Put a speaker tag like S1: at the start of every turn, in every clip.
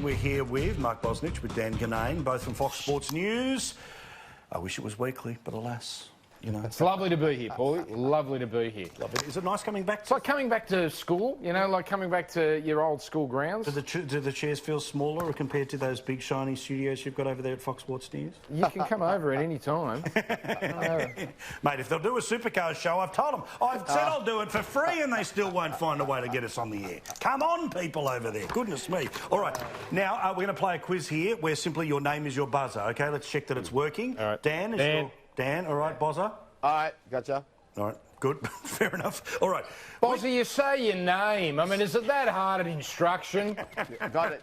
S1: We're here with Mark Bosnich, with Dan Ginnane, both from Fox Sports News. I wish it was weekly, but alas, you know.
S2: It's lovely to be here, Paulie. Lovely to be here.
S1: Lovely. Is it nice coming back?
S2: It's like coming back to school, you know, like coming back to your old school grounds.
S1: Do the chairs feel smaller compared to those big shiny studios you've got over there at Fox Sports News?
S2: You can come over at any time.
S1: Mate, if they'll do a supercar show, I've told them. I've said I'll do it for free and they still won't find a way to get us on the air. Come on, people over there. Goodness me. All right, now we're going to play a quiz here where simply your name is your buzzer, OK? Let's check that it's working.
S2: All right.
S1: Dan, all right, bozzer?
S3: All right, gotcha.
S1: All right, good. Fair enough. All right.
S2: Bozzy, you say your name. I mean, is it that hard an instruction?
S3: Got it.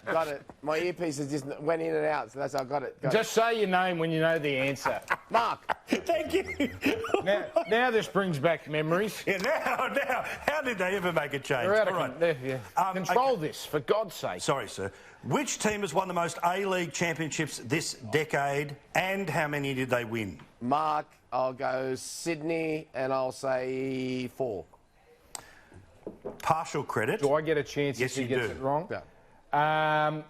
S3: My earpieces just went in and out, so that's how I got it.
S2: Just say your name when you know the answer.
S3: Mark.
S1: Thank you.
S2: Now this brings back memories.
S1: Yeah, now, how did they ever make a change?
S2: All
S1: right.
S2: Control this, for God's sake.
S1: Sorry, sir. Which team has won the most A-League championships this decade, and how many did they win?
S3: Mark, I'll go Sydney, and I'll say 4.
S1: Partial credit.
S2: Do I get a chance
S1: Yes,
S2: if he
S1: you
S2: gets
S1: do.
S2: it wrong?
S3: Yeah.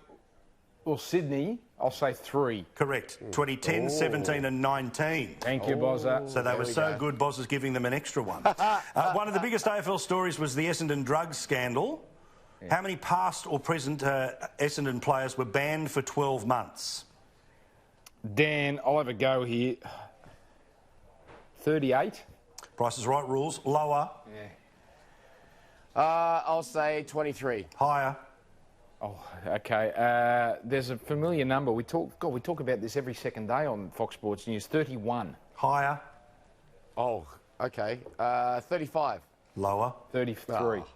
S2: Well, Sydney, I'll say 3.
S1: Correct. 2010, 17 and 19.
S2: Thank you, Bozza.
S1: So they were so good, Boz is giving them an extra one. One of the biggest AFL stories was the Essendon drugs scandal. Yeah. How many past or present Essendon players were banned for 12 months?
S2: Dan, I'll have a go here. 38.
S1: Price is Right rules. Lower.
S2: Yeah.
S3: I'll say 23.
S1: Higher.
S2: Oh, okay. There's a familiar number. We talk about this every second day on Fox Sports News. 31.
S1: Higher.
S3: Oh, okay. 35.
S1: Lower.
S2: 33.
S3: Oh.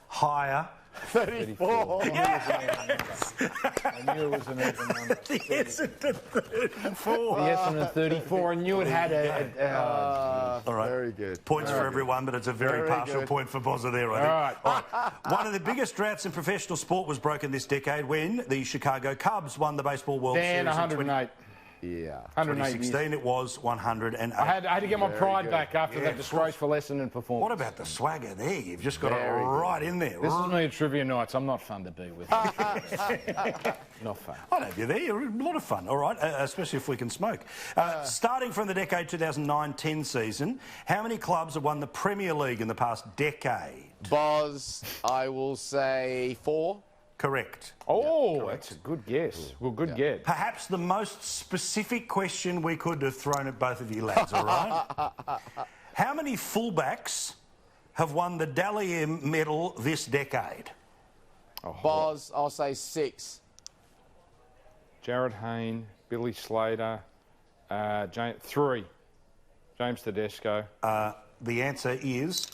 S1: Higher.
S3: 34.
S1: Yes!
S2: I knew it was an even number.
S1: The Essendon 34.
S2: The Essendon 34. I knew it had
S1: All right.
S3: Very good.
S1: Points for everyone, but it's a very partial
S3: good.
S1: point for Bozza there, I think. All right. One of the biggest droughts in professional sport was broken this decade when the Chicago Cubs won the Baseball World
S2: Dan,
S1: Series
S2: 108.
S3: Yeah.
S2: 108
S1: 2016,
S2: years.
S1: it was 108.
S2: I had to get my pride
S3: good.
S2: back after that disgraceful Essendon performance.
S1: What about the swagger there? You've just got
S3: Very
S1: it right in there.
S2: This is me at Trivia Nights. I'm not fun to be with. Not fun.
S1: I'd have you there. You're a lot of fun, all right, especially if we can smoke. Starting from the decade 2009-10 season, how many clubs have won the Premier League in the past decade?
S3: Boz, I will say 4.
S1: Correct.
S2: Oh, that's a good guess. Well, good guess.
S1: Perhaps the most specific question we could have thrown at both of you lads, all right? How many fullbacks have won the Dalier medal this decade?
S2: Oh,
S3: Boz, I'll say 6.
S2: Jared Hayne, Billy Slater, 3. James Tedesco.
S1: The answer is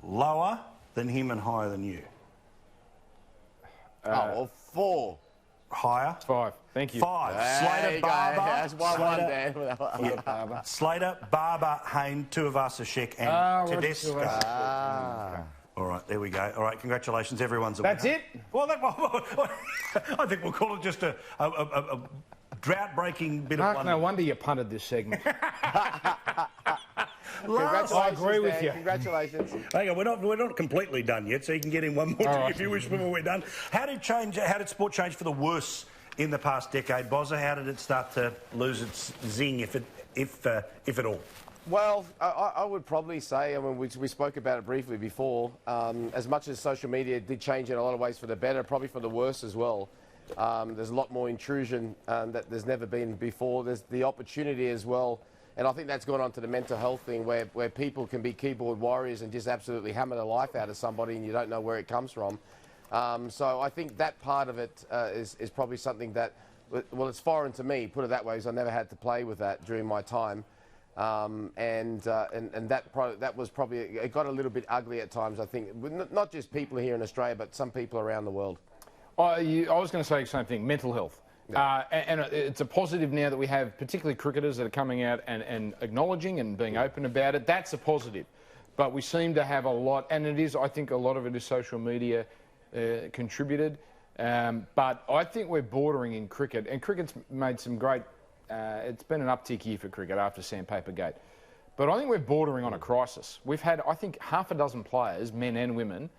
S1: lower than him and higher than you.
S3: 4.
S1: Higher?
S2: 5. Thank you.
S1: 5.
S3: There
S1: Slater,
S3: you go.
S1: Barber.
S3: That's 1-1, Dan.
S1: Slater, Barber, Hayne, Tuivasa-Sheck and Tedesco. All right, there we go. All right, congratulations. Everyone's a winner.
S2: That's it?
S1: Well, I think we'll call it just a drought-breaking bit
S2: Mark,
S1: of
S2: no wonder you punted this segment.
S3: Congratulations,
S2: I agree with
S3: Dan.
S2: you.
S3: Congratulations.
S1: Hang on, we're not completely done yet, so you can get in one more if you wish before we're done. How did sport change for the worse in the past decade, Bozza? How did it start to lose its zing, if at all?
S3: Well, I would probably say, I mean, we spoke about it briefly before, as much as social media did change in a lot of ways for the better, probably for the worse as well. There's a lot more intrusion that there's never been before. There's the opportunity as well. And I think that's gone on to the mental health thing where people can be keyboard warriors and just absolutely hammer the life out of somebody and you don't know where it comes from. So I think that part of it is probably something that, well, it's foreign to me, put it that way, because I never had to play with that during my time. And that was probably, it got a little bit ugly at times, I think. Not just people here in Australia, but some people around the world.
S2: I was going to say the same thing, mental health. Yeah. And it's a positive now that we have particularly cricketers that are coming out and acknowledging and being open about it. That's a positive. But we seem to have a lot, and it is, I think a lot of it is social media contributed. But I think we're bordering in cricket, and cricket's made some great, it's been an uptick here for cricket after Sandpaper Gate. But I think we're bordering on a crisis. We've had, I think, half a dozen players, men and women,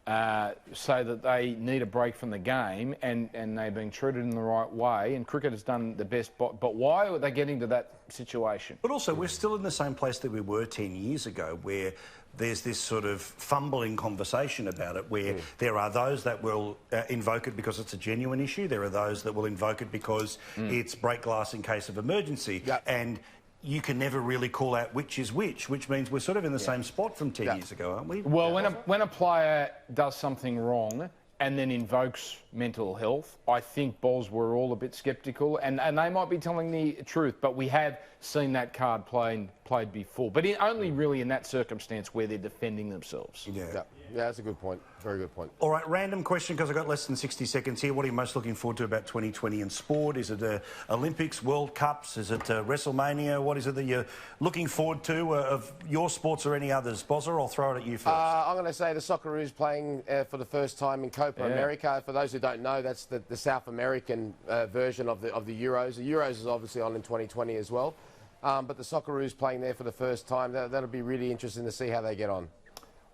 S2: say that they need a break from the game and they're being treated in the right way, and cricket has done the best. But why are they getting to that situation?
S1: But also, we're still in the same place that we were 10 years ago, where there's this sort of fumbling conversation about it, where there are those that will invoke it because it's a genuine issue. There are those that will invoke it because it's break glass in case of emergency.
S3: Yep.
S1: And you can never really call out which is which means we're sort of in the same spot from 10 years ago, aren't we?
S2: Well, when a player does something wrong and then invokes mental health, I think Boz were all a bit sceptical, and they might be telling the truth, but we have seen that card played before. But only really in that circumstance where they're defending themselves.
S3: Yeah, that's a good point. Very good point.
S1: All right, random question, because I've got less than 60 seconds here. What are you most looking forward to about 2020 in sport? Is it Olympics, World Cups? Is it WrestleMania? What is it that you're looking forward to of your sports or any others? Bozza, I'll throw it at you first.
S3: I'm going to say the Socceroos playing for the first time in Copa America. For those who don't know, that's the South American version of the Euros. The Euros is obviously on in 2020 as well. But the Socceroos playing there for the first time, that'll be really interesting to see how they get on.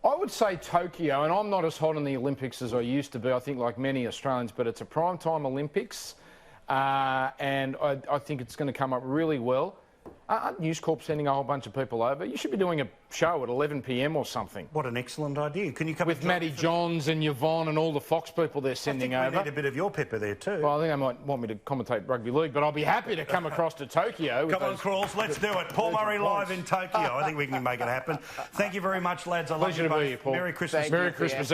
S2: I would say Tokyo, and I'm not as hot on the Olympics as I used to be, I think, like many Australians, but it's a prime-time Olympics, and I think it's going to come up really well. Aren't News Corp sending a whole bunch of people over? You should be doing a show at 11 p.m. or something.
S1: What an excellent idea. Can you come
S2: with Matty Johns and Yvonne and all the Fox people they're sending over?
S1: I think we need a bit of your pepper there too.
S2: Well, I think they might want me to commentate rugby league, but I'll be happy to come across to Tokyo.
S1: Come on, Crawls, let's do it. Paul Murray live in Tokyo. I think we can make it happen. Thank you very much, lads. I love you both.
S2: Pleasure to be here, Paul.
S1: Merry Christmas.
S2: Merry Christmas.